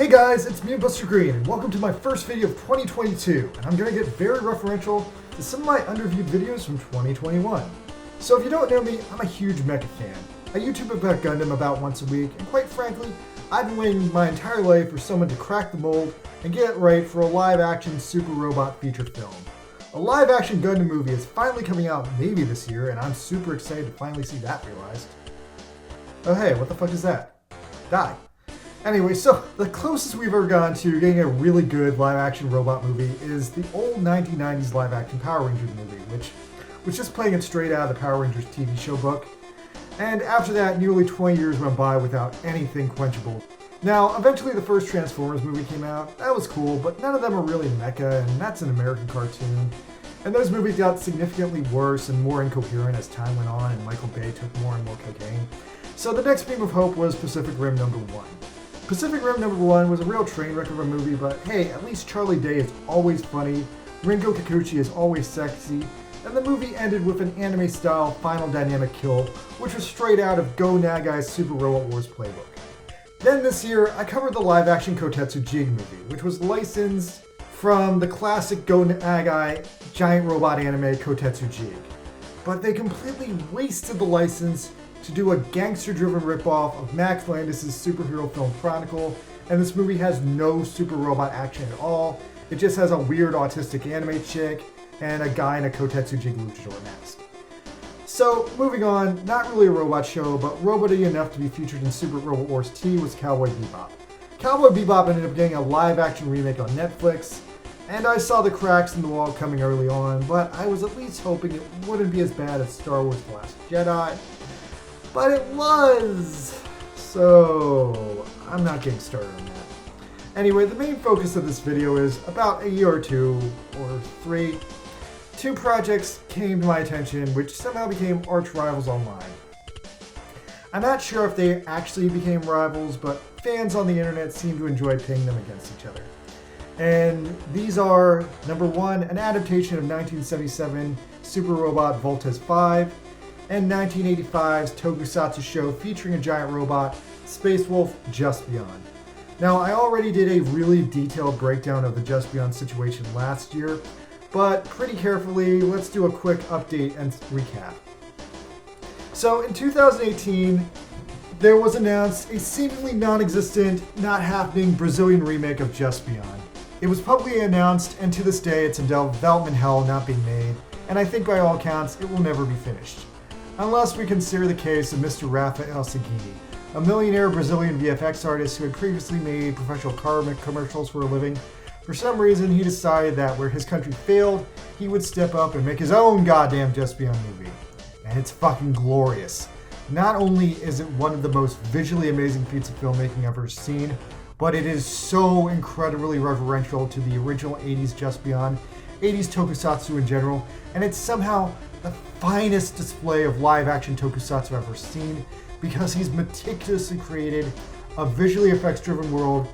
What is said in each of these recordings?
Hey guys, it's me, Buster Green, and welcome to my first video of 2022, and I'm going to get very referential to some of my underviewed videos from 2021. So if you don't know me, I'm a huge mecha fan. I YouTube about Gundam about once a week, and quite frankly, I've been waiting my entire life for someone to crack the mold and get it right for a live-action super robot feature film. A live-action Gundam movie is finally coming out maybe this year, and I'm super excited to finally see that realized. Oh hey, what the fuck is that? Die. Anyway, so the closest we've ever gone to getting a really good live-action robot movie is the old 1990s live-action Power Rangers movie, which was just playing it straight out of the Power Rangers TV show book. And after that, nearly 20 years went by without anything quenchable. Now, eventually the first Transformers movie came out. That was cool, but none of them are really mecha, and that's an American cartoon. And those movies got significantly worse and more incoherent as time went on and Michael Bay took more and more cocaine. So the next beam of hope was Pacific Rim #1. Pacific Rim #1 was a real train wreck of a movie, but hey, at least Charlie Day is always funny, Ringo Kikuchi is always sexy, and the movie ended with an anime-style final dynamic kill, which was straight out of Go Nagai's Super Robot Wars playbook. Then this year, I covered the live-action Kotetsu Jig movie, which was licensed from the classic Go Nagai giant robot anime Kotetsu Jig. But they completely wasted the license to do a gangster-driven ripoff of Max Landis' superhero film Chronicle, and this movie has no super robot action at all. It just has a weird autistic anime chick and a guy in a Kotetsu Jig luchador mask. So, moving on, not really a robot show, but robot-y enough to be featured in Super Robot Wars T was Cowboy Bebop. Cowboy Bebop ended up getting a live-action remake on Netflix, and I saw the cracks in the wall coming early on, but I was at least hoping it wouldn't be as bad as Star Wars The Last Jedi. But it was! So, I'm not getting started on that. Anyway, the main focus of this video is about a year or two, or three, two projects came to my attention which somehow became arch rivals online. I'm not sure if they actually became rivals, but fans on the internet seem to enjoy pitting them against each other. And these are, #1, an adaptation of 1977 Super Robot Voltes 5, and 1985's tokusatsu show featuring a giant robot, Space Wolf Juspion. Now, I already did a really detailed breakdown of the Juspion situation last year, but pretty carefully, let's do a quick update and recap. So, in 2018, there was announced a seemingly non-existent, not happening Brazilian remake of Juspion. It was publicly announced, and to this day, it's in development hell, not being made, and I think by all accounts, it will never be finished. Unless we consider the case of Mr. Rafael Seguini, a millionaire Brazilian VFX artist who had previously made professional car commercials for a living. For some reason, he decided that where his country failed, he would step up and make his own goddamn Juspion movie. And it's fucking glorious. Not only is it one of the most visually amazing feats of filmmaking I've ever seen, but it is so incredibly reverential to the original 80s Juspion, 80s tokusatsu in general, and it's somehow the finest display of live-action tokusatsu I've ever seen, because he's meticulously created a visually effects-driven world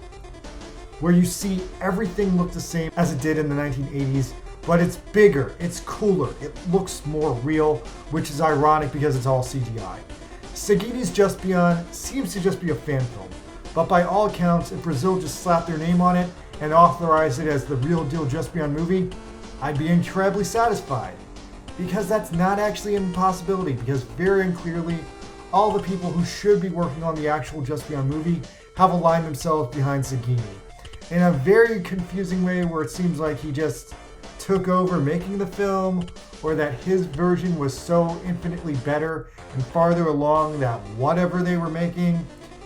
where you see everything look the same as it did in the 1980s, but it's bigger, it's cooler, it looks more real, which is ironic because it's all CGI. Seguini's Juspion seems to just be a fan film, but by all accounts, if Brazil just slapped their name on it and authorized it as the real deal Juspion movie, I'd be incredibly satisfied. Because that's not actually an impossibility, because very clearly, all the people who should be working on the actual Juspion movie have aligned themselves behind Seguini. In a very confusing way where it seems like he just took over making the film, or that his version was so infinitely better and farther along that whatever they were making,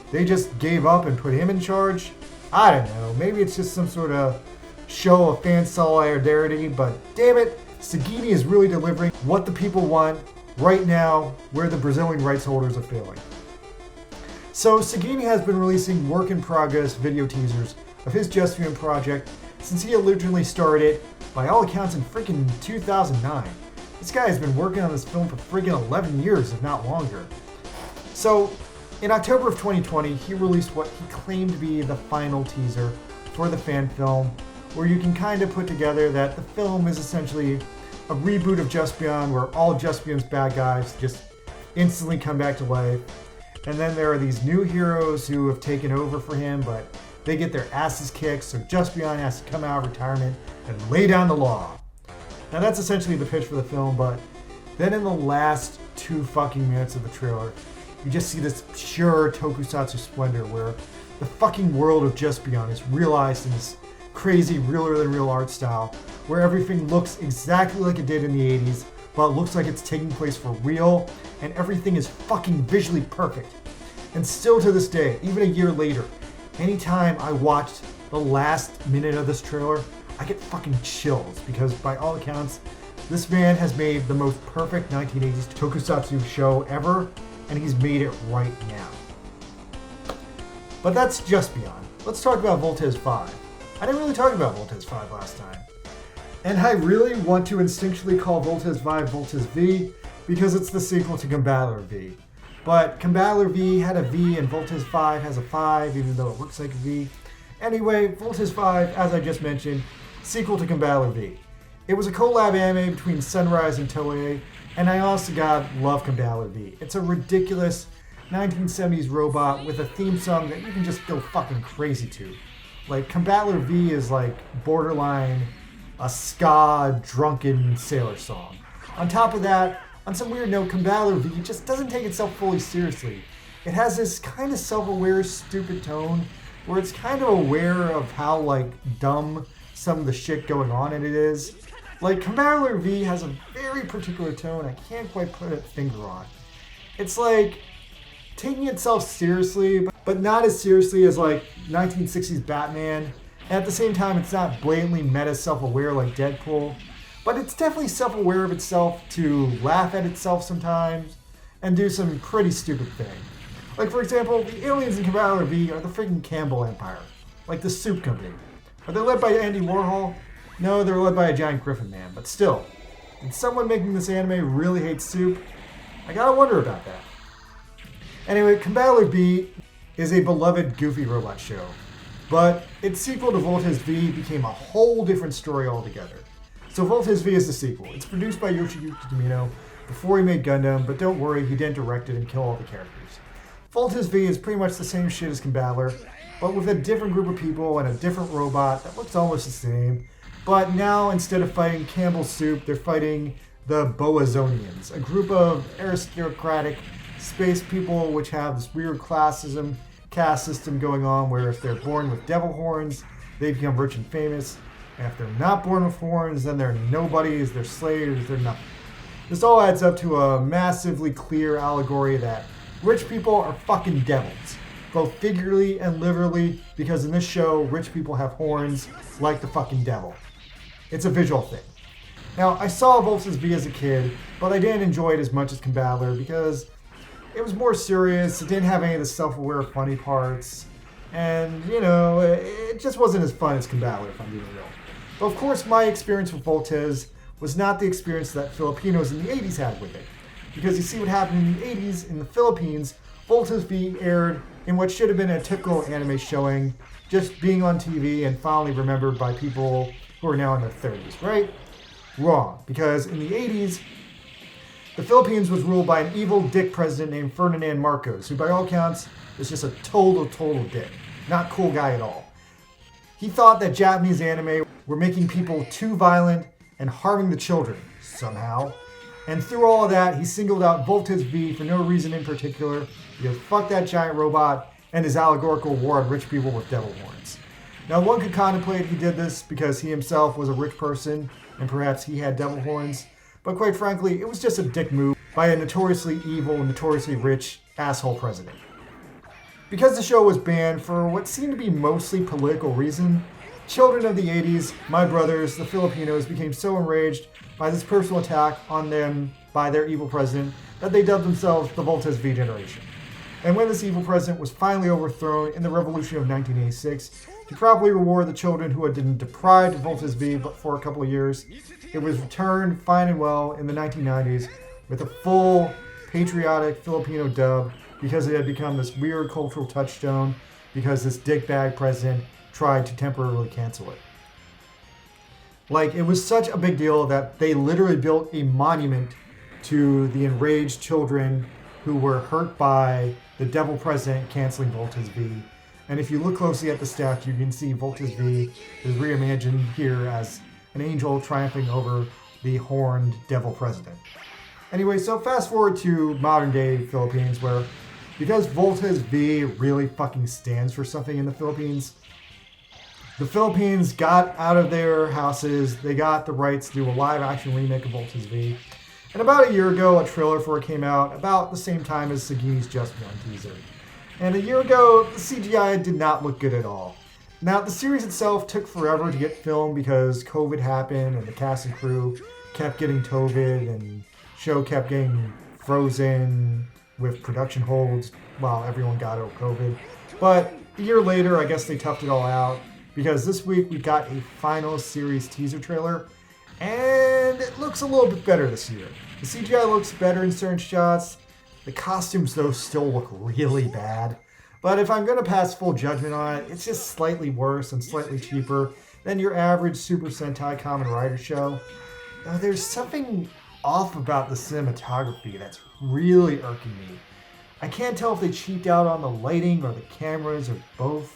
they just gave up and put him in charge. I don't know, maybe it's just some sort of show of fan solidarity, but damn it, Seguini is really delivering what the people want right now, where the Brazilian rights holders are failing. So Seguini has been releasing work-in-progress video teasers of his Juspion project since he originally started, by all accounts, in freaking 2009. This guy has been working on this film for freaking 11 years, if not longer. So, in October of 2020, he released what he claimed to be the final teaser for the fan film, where you can kind of put together that the film is essentially a reboot of Juspion, where all Juspion's bad guys just instantly come back to life. And then there are these new heroes who have taken over for him, but they get their asses kicked, so Juspion has to come out of retirement and lay down the law. Now that's essentially the pitch for the film, but then in the last 2 fucking minutes of the trailer, you just see this pure tokusatsu splendor where the fucking world of Juspion is realized in this crazy, realer-than-real art style, where everything looks exactly like it did in the 80s, but it looks like it's taking place for real, and everything is fucking visually perfect. And still to this day, even a year later, anytime I watched the last minute of this trailer, I get fucking chills, because by all accounts, this man has made the most perfect 1980s tokusatsu show ever, and he's made it right now. But that's Juspion. Let's talk about Voltes 5. I didn't really talk about Voltes 5 last time. And I really want to instinctually call Voltes 5 Voltes V because it's the sequel to Combattler V. But Combattler V had a V and Voltes 5 has a 5, even though it looks like a V. Anyway, Voltes 5, as I just mentioned, sequel to Combattler V. It was a collab anime between Sunrise and Toei, and I honest to God love Combattler V. It's a ridiculous 1970s robot with a theme song that you can just go fucking crazy to. Like, Combattler V is like borderline a ska drunken sailor song. On top of that, on some weird note, Combattler V just doesn't take itself fully seriously. It has this kind of self-aware, stupid tone where it's kind of aware of how like dumb some of the shit going on in it is. Like, Combattler V has a very particular tone I can't quite put a finger on. It's like taking itself seriously, but not as seriously as like 1960s Batman. And at the same time, it's not blatantly meta self-aware like Deadpool, but it's definitely self-aware of itself to laugh at itself sometimes and do some pretty stupid things. Like, for example, the aliens in Combattler V are the freaking Campbell Empire, like the soup company. Are they led by Andy Warhol? No, they're led by a giant griffin man, but still, did someone making this anime really hate soup? I gotta wonder about that. Anyway, Combattler V is a beloved goofy robot show, but its sequel to Voltes V became a whole different story altogether. So Voltes V is the sequel. It's produced by Yoshiyuki Tomino before he made Gundam, but don't worry, he didn't direct it and kill all the characters. Voltes V is pretty much the same shit as Combattler, but with a different group of people and a different robot that looks almost the same. But now, instead of fighting Campbell's Soup, they're fighting the Boazonians, a group of aristocratic space people which have this weird classism, caste system going on where if they're born with devil horns, they become rich and famous. And if they're not born with horns, then they're nobodies, they're slaves, they're nothing. This all adds up to a massively clear allegory that rich people are fucking devils, both figuratively and literally, because in this show, rich people have horns like the fucking devil. It's a visual thing. Now, I saw Voltes V as a kid, but I didn't enjoy it as much as Combattler because it was more serious, it didn't have any of the self-aware funny parts, and, you know, it just wasn't as fun as Combattler, if I'm being real. But of course, my experience with Voltes was not the experience that Filipinos in the 80s had with it. Because you see what happened in the 80s in the Philippines, Voltes V aired in what should have been a typical anime showing, just being on TV and fondly remembered by people who are now in their 30s, right? Wrong, because in the 80s, the Philippines was ruled by an evil dick president named Ferdinand Marcos, who by all accounts is just a total dick. Not cool guy at all. He thought that Japanese anime were making people too violent and harming the children, somehow. And through all of that, he singled out Voltes V for no reason in particular, because fuck that giant robot and his allegorical war on rich people with devil horns. Now, one could contemplate he did this because he himself was a rich person and perhaps he had devil horns, but quite frankly, it was just a dick move by a notoriously evil, notoriously rich asshole president. Because the show was banned for what seemed to be mostly political reason, children of the 80s, my brothers, the Filipinos, became so enraged by this personal attack on them by their evil president that they dubbed themselves the Voltes V generation. And when this evil president was finally overthrown in the revolution of 1986, to properly reward the children who had been deprived of Voltes V but for a couple of years, it was returned fine and well in the 1990s with a full patriotic Filipino dub because it had become this weird cultural touchstone because this dickbag president tried to temporarily cancel it. Like, it was such a big deal that they literally built a monument to the enraged children who were hurt by the devil president canceling Voltes V. And if you look closely at the statue, you can see Voltes V is reimagined here as an angel triumphing over the horned devil president. Anyway, so fast forward to modern day Philippines, where because Voltes V really fucking stands for something in the Philippines got out of their houses, they got the rights to do a live action remake of Voltes V. And about a year ago, a trailer for it came out about the same time as Sagini's Juspion teaser. And a year ago, the CGI did not look good at all. Now, the series itself took forever to get filmed because COVID happened and the cast and crew kept getting COVID and the show kept getting frozen with production holds while everyone got over COVID. But a year later, I guess they toughed it all out because this week we got a final series teaser trailer and it looks a little bit better this year. The CGI looks better in certain shots. The costumes, though, still look really bad. But if I'm going to pass full judgment on it, it's just slightly worse and slightly cheaper than your average Super Sentai Kamen Rider show. Now, there's something off about the cinematography that's really irking me. I can't tell if they cheaped out on the lighting or the cameras or both.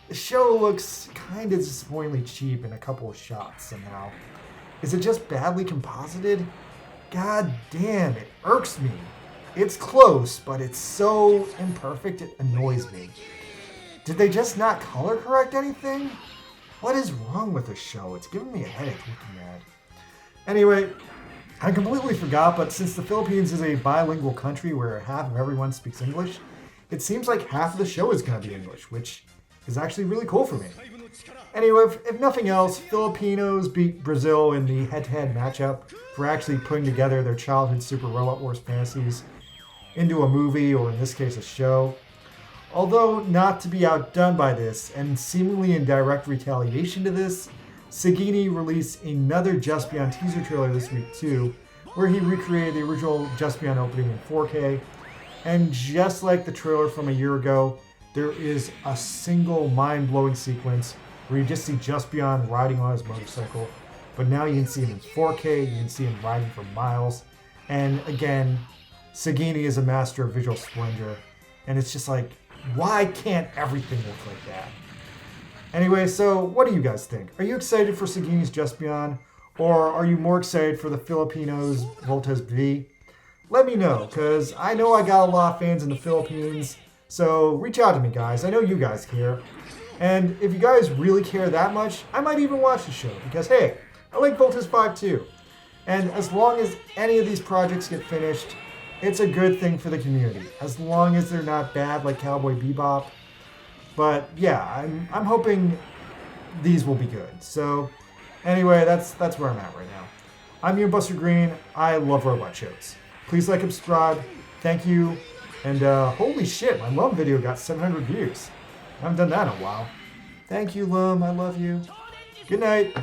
The show looks kind of disappointingly cheap in a couple of shots somehow. Is it just badly composited? God damn, it irks me. It's close, but it's so imperfect it annoys me. Did they just not color correct anything? What is wrong with this show? It's giving me a headache looking at it. Anyway, I completely forgot, but since the Philippines is a bilingual country where half of everyone speaks English, it seems like half of the show is going to be English, which is actually really cool for me. Anyway, if nothing else, Filipinos beat Brazil in the head-to-head matchup for actually putting together their childhood Super Robot Wars fantasies into a movie, or in this case a show. Although not to be outdone by this, and seemingly in direct retaliation to this, Sagini released another Juspion teaser trailer this week too, where he recreated the original Juspion opening in 4K, and just like the trailer from a year ago, there is a single mind-blowing sequence where you just see Juspion riding on his motorcycle, but now you can see him in 4K, you can see him riding for miles, and again, Sagini is a master of visual splendor, and it's just like, why can't everything look like that? Anyway, so what do you guys think? Are you excited for Sagini's Juspion, or are you more excited for the Filipinos' Voltes V? Let me know, because I know I got a lot of fans in the Philippines, so reach out to me, guys. I know you guys care. And if you guys really care that much, I might even watch the show, because hey, I like Voltes 5 too. And as long as any of these projects get finished, it's a good thing for the community, as long as they're not bad like Cowboy Bebop. But yeah, I'm hoping these will be good. So anyway, that's where I'm at right now. I'm your Buster Green. I love robot shows. Please like and subscribe. Thank you. And holy shit, my Lum video got 700 views. I haven't done that in a while. Thank you, Lum. I love you. Good night.